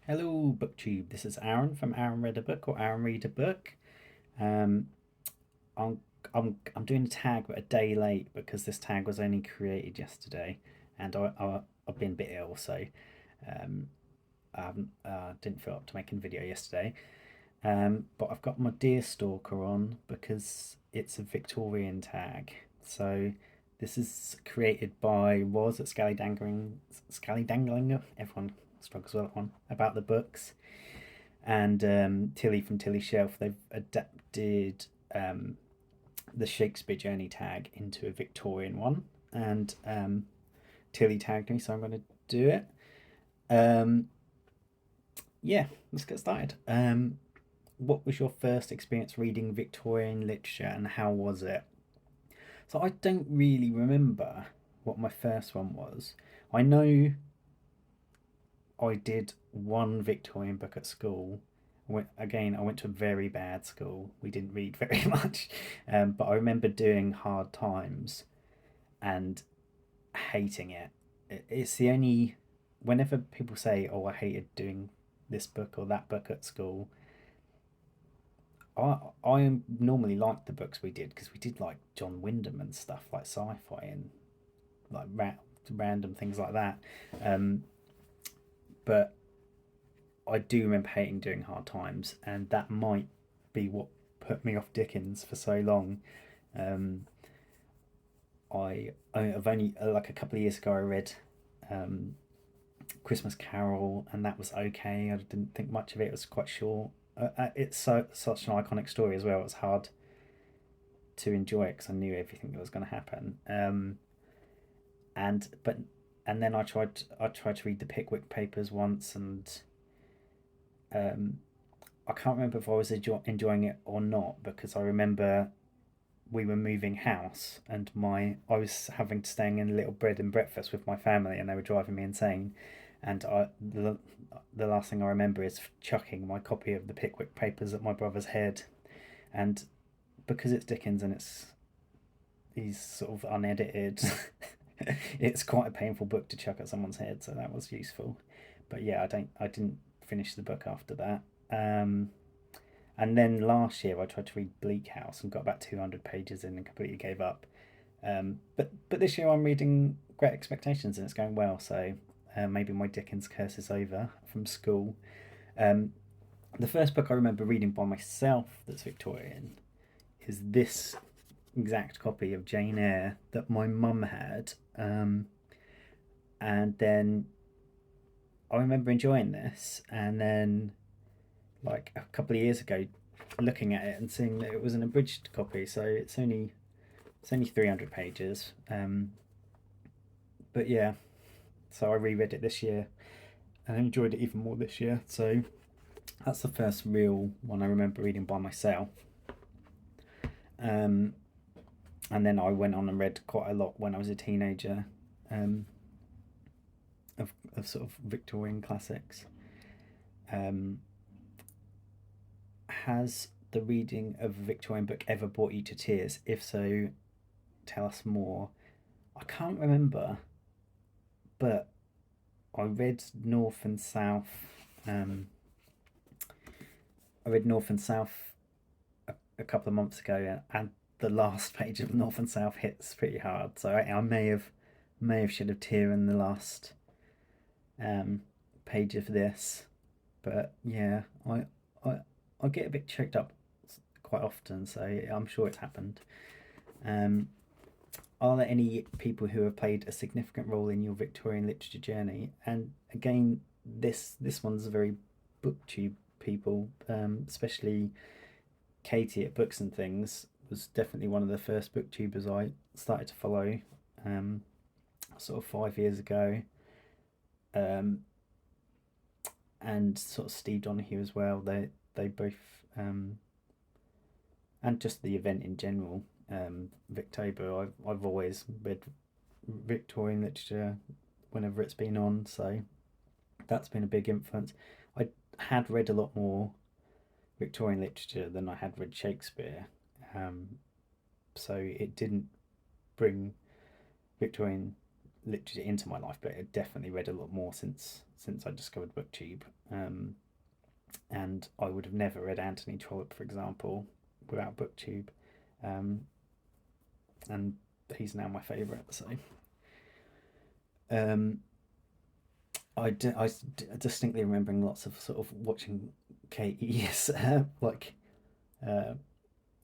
Hello, BookTube. This is Aaron from Aaron Read a Book or Aaron Read a Book. Um, I'm I'm doing a tag but a day late because this tag was only created yesterday, and I've been a bit ill, so um, I didn't feel up to making a video yesterday. But I've got my Deerstalker on because it's a Victorian tag. So this is created by Roz at Scally Dangling. Everyone struggles with that one about the books, and Tilly from Tilly Shelf. They've adapted the Shakespeare Journey tag into a Victorian one, and Tilly tagged me, so I'm going to do it. Um, yeah, let's get started. What was your first experience reading Victorian literature, and how was it? So I don't really remember what my first one was. I know I did one Victorian book at school. I went to a very bad school. We didn't read very much, but I remember doing Hard Times and hating it. It's the only. Whenever people say, "Oh, I hated doing this book or that book at school," I normally liked the books we did because we did like John Wyndham and stuff like sci-fi and like random things like that. Um, but I do remember hating doing Hard Times, and that might be what put me off Dickens for so long. Um, I've only like a couple of years ago I read um, Christmas Carol, and that was okay. I didn't think much of it. It was quite short. It's such an iconic story as well. It was hard to enjoy it because I knew everything that was going to happen. And but and then I tried to read the Pickwick Papers once, and um, I can't remember if I was enjoying it or not because I remember we were moving house and my I was having to staying in a little bread and breakfast with my family, and they were driving me insane. And the last thing I remember is chucking my copy of the Pickwick Papers at my brother's head. And because it's Dickens and he's sort of unedited, it's quite a painful book to chuck at someone's head. So that was useful. But yeah, I didn't finish the book after that. Um, and then last year I tried to read Bleak House and got about 200 pages in and completely gave up. But this year I'm reading Great Expectations and it's going well. So maybe my Dickens curse is over from school. Um, the first book I remember reading by myself that's Victorian is this exact copy of Jane Eyre that my mum had. And then I remember enjoying this, and then like a couple of years ago, looking at it and seeing that it was an abridged copy, so it's only 300 pages. But yeah, so I reread it this year and I enjoyed it even more this year. So that's the first real one I remember reading by myself. Um, and then I went on and read quite a lot when I was a teenager, um, of sort of Victorian classics. Um, has the reading of a Victorian book ever brought you to tears? If so, tell us more. I can't remember, but I read North and South. Um, I read North and South a couple of months ago, and the last page of North and South hits pretty hard. So I may have shed a tear in the last um, page of this. But yeah, I I get a bit choked up quite often, so I'm sure it's happened. Um, are there any people who have played a significant role in your Victorian literature journey? And again, this one's very booktube people, especially Katie at Books and Things was definitely one of the first booktubers I started to follow, um, sort of 5 years ago. Um, and sort of Steve Donahue as well. They both, and just the event in general. Victober. I've always read Victorian literature whenever it's been on, so that's been a big influence. I had read a lot more Victorian literature than I had read Shakespeare, um, so it didn't bring Victorian literature into my life, but I definitely read a lot more since I discovered BookTube. And I would have never read Anthony Trollope, for example, without BookTube. Um, and he's now my favourite. So um, I distinctly remembering lots of sort of watching KE's like uh,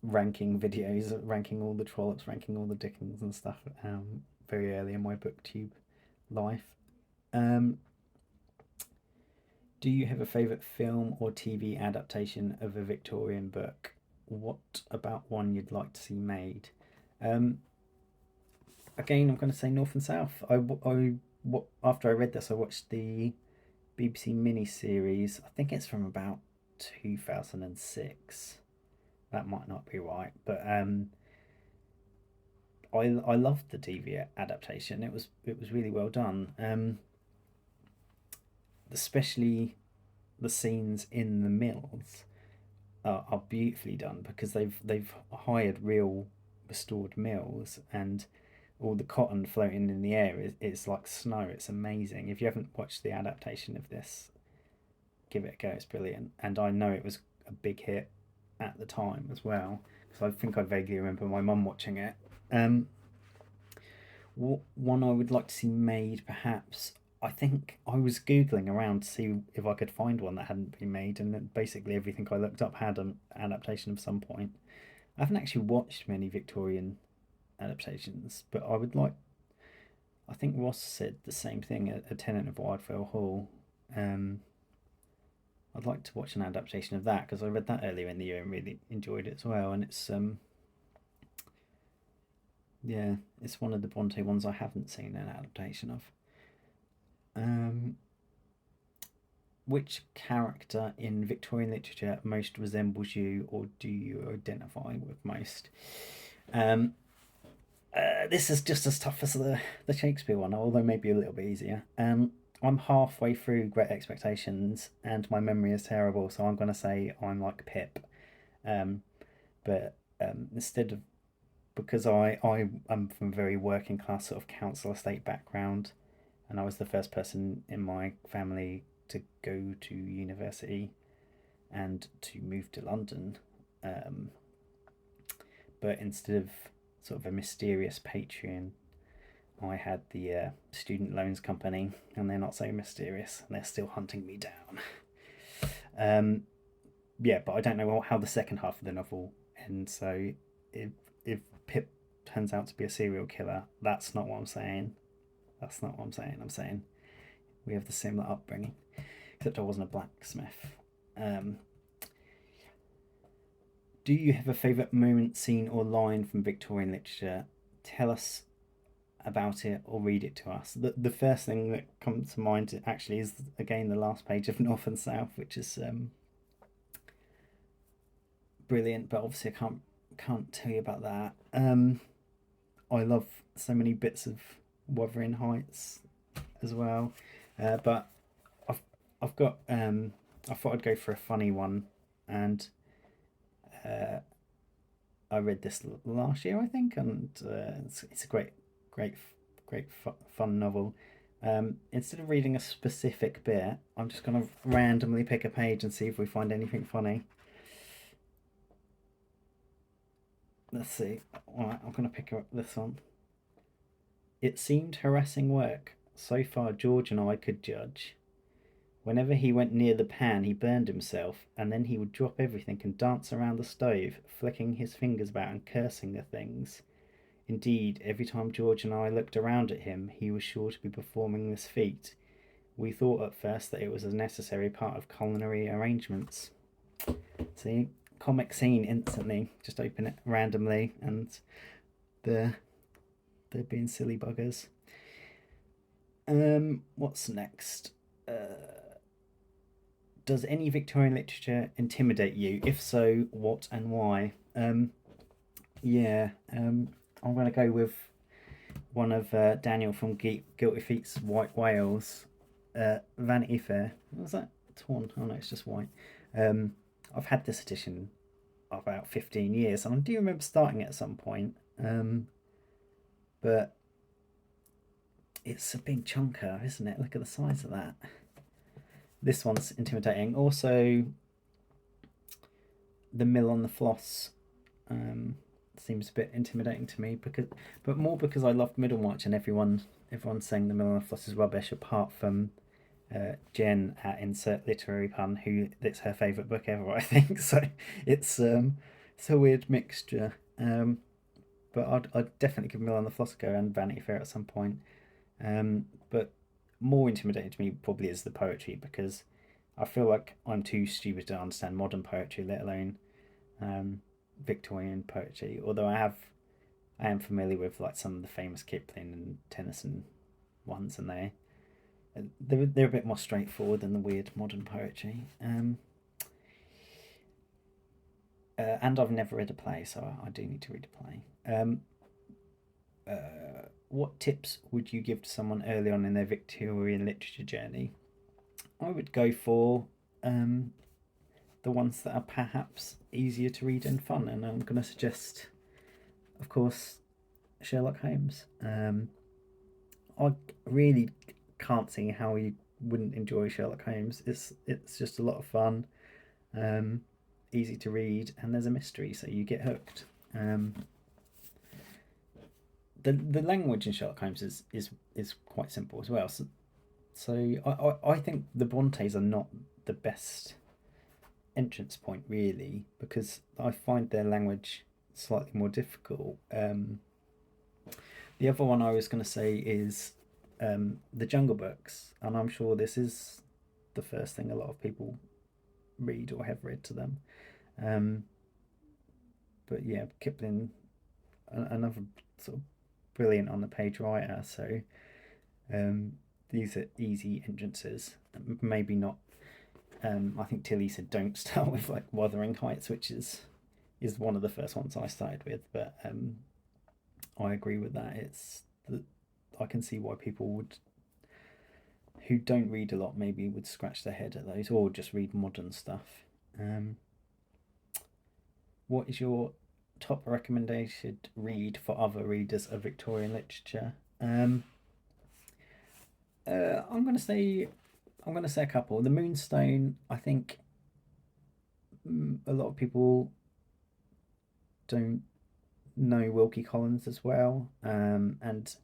ranking videos, ranking all the Trollops, ranking all the Dickens and stuff. Very early in my BookTube life. Um, do you have a favourite film or TV adaptation of a Victorian book? What about one you'd like to see made? Um, Again, I'm going to say North and South. After I read this, I watched the BBC mini series. I think it's from about 2006. That might not be right, but I loved the TV adaptation. It was really well done. Especially the scenes in the mills are beautifully done because they've hired real restored mills, and all the cotton floating in the air is like snow. It's amazing. If you haven't watched the adaptation of this, give it a go. It's brilliant, and I know it was a big hit at the time as well. So I think I vaguely remember my mum watching it. Um, One I would like to see made, perhaps. I think I was googling around to see if I could find one that hadn't been made, and then basically everything I looked up had an adaptation of some point. I haven't actually watched many Victorian adaptations, but I would like. I think Ross said the same thing. A Tenant of Wildfell Hall. Um, I'd like to watch an adaptation of that because I read that earlier in the year and really enjoyed it as well. And it's yeah, it's one of the Bronte ones I haven't seen an adaptation of. Um, which character in Victorian literature most resembles you, or do you identify with most? Um, this is just as tough as the Shakespeare one, although maybe a little bit easier. I'm halfway through Great Expectations, and my memory is terrible, so I'm going to say I'm like Pip. Um, but instead of because I am from a very working class sort of council estate background, and I was the first person in my family to go to university and to move to London. Um, but instead of sort of a mysterious patron, I had the student loans company, and they're not so mysterious, and they're still hunting me down. Um, yeah, but I don't know how the second half of the novel ends. So if if Pip turns out to be a serial killer, that's not what I'm saying. That's not what I'm saying. I'm saying we have the similar upbringing, except I wasn't a blacksmith. Um, do you have a favourite moment, scene, or line from Victorian literature? Tell us about it or read it to us. The first thing that comes to mind actually is again the last page of North and South, which is brilliant. But obviously, I can't tell you about that. I love so many bits of Wuthering Heights as well. But I've I've got I thought I'd go for a funny one, and uh, I read this last year, I think, and it's a great fun novel. Instead of reading a specific bit, I'm just going to randomly pick a page and see if we find anything funny. Let's see. All right, I'm going to pick up this one. It seemed harassing work. So far, George and I could judge. Whenever he went near the pan, he burned himself, and then he would drop everything and dance around the stove, flicking his fingers about and cursing the things. Indeed, every time George and I looked around at him, he was sure to be performing this feat. We thought at first that it was a necessary part of culinary arrangements. See, comic scene instantly. Just open it randomly, and they're being silly buggers. What's next? Does any Victorian literature intimidate you? If so, what and why? Yeah, I'm going to go with one of Daniel from Guilty Feet's White Whales, Vanity Fair. Was that torn? Oh no, it's just white. I've had this edition about 15 years, and I do remember starting it at some point. But it's a big chunker, isn't it? Look at the size of that. This one's intimidating. Also, the mill on the floss seems a bit intimidating to me, but more because I loved Middlemarch and everyone's saying the mill on the floss is rubbish, apart from Jen at insert literary pun, who it's her favourite book ever, I think. So it's a weird mixture. But I'd definitely give Mill on the Floss a go and Vanity Fair at some point. But more intimidating to me probably is the poetry, because I feel like I'm too stupid to understand modern poetry, let alone Victorian poetry. Although I am familiar with like some of the famous Kipling and Tennyson ones, and they're a bit more straightforward than the weird modern poetry. And I've never read a play, so I do need to read a play. What tips would you give to someone early on in their Victorian literature journey? I would go for the ones that are perhaps easier to read and fun, and I'm going to suggest, of course, Sherlock Holmes. I really can't see how you wouldn't enjoy Sherlock Holmes. It's just a lot of fun, easy to read, and there's a mystery, so you get hooked. The language in Sherlock Holmes is quite simple as well. So I think the Brontes are not the best entrance point really, because I find their language slightly more difficult. The other one I was going to say is the Jungle Books, and I'm sure this is the first thing a lot of people read or have read to them. But yeah, Kipling, another sort of brilliant on the page writer. So these are easy entrances. Maybe not. I think Tilly said don't start with like Wuthering Heights, which is one of the first ones I started with. But I agree with that. I can see why people who don't read a lot maybe would scratch their head at those, or just read modern stuff. What is your top recommended read for other readers of Victorian literature? I'm gonna say a couple. The Moonstone. I think a lot of people don't know Wilkie Collins as well, and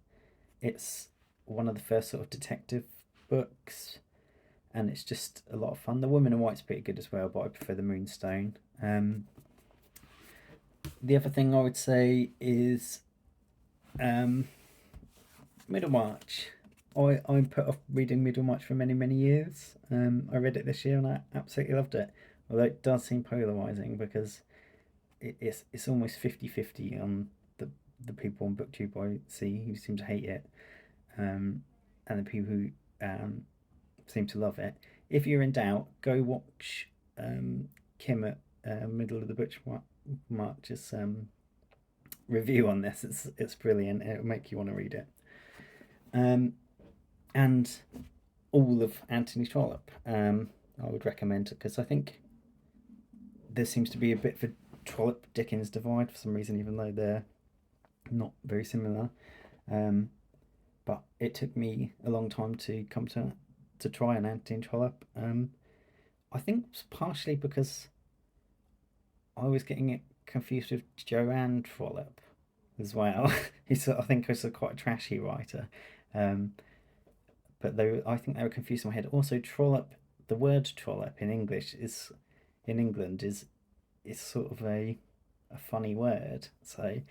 it's one of the first sort of detective books, and it's just a lot of fun. The Woman in White's pretty good as well, but I prefer the Moonstone. The other thing I would say is Middlemarch. I put off reading Middlemarch for many years. I read it this year and I absolutely loved it. Although it does seem polarising, because it's almost 50-50 on the people on BookTube I see who seem to hate it, and the people who seem to love it. If you're in doubt, go watch Kim at Middle of the March's review on this. It's brilliant. It'll make you want to read it. And all of Anthony Trollope, I would recommend, because I think there seems to be a bit of a Trollope Dickens divide for some reason, even though they're not very similar. But it took me a long time to come to try an Anthony Trollope. I think it's partially because I was getting it confused with Joanne Trollope as well. I think he's quite a trashy writer. But I think they were confused in my head. Also, Trollope, the word Trollope in English in England is sort of a funny word. So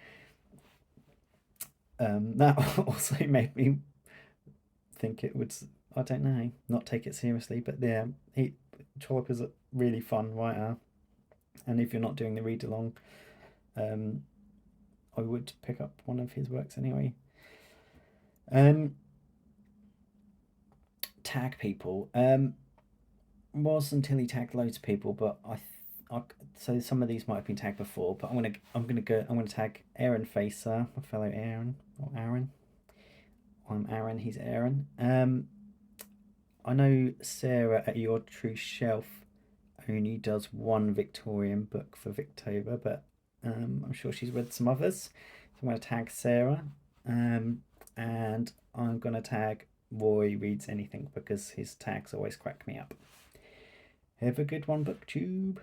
that also made me think it would, I don't know, not take it seriously. But yeah, Trollope is a really fun writer, and if you're not doing the read along, I would pick up one of his works anyway. Tag people. Was until he tagged loads of people, but so some of these might have been tagged before. But I'm gonna tag Aaron Facer, my fellow Aaron, or Aaron. I'm Aaron. He's Aaron. I know Sarah at Your True Shelf only does one Victorian book for Victober, but I'm sure she's read some others. So I'm going to tag Sarah. and I'm going to tag Roy Reads Anything because his tags always crack me up. Have a good one, BookTube.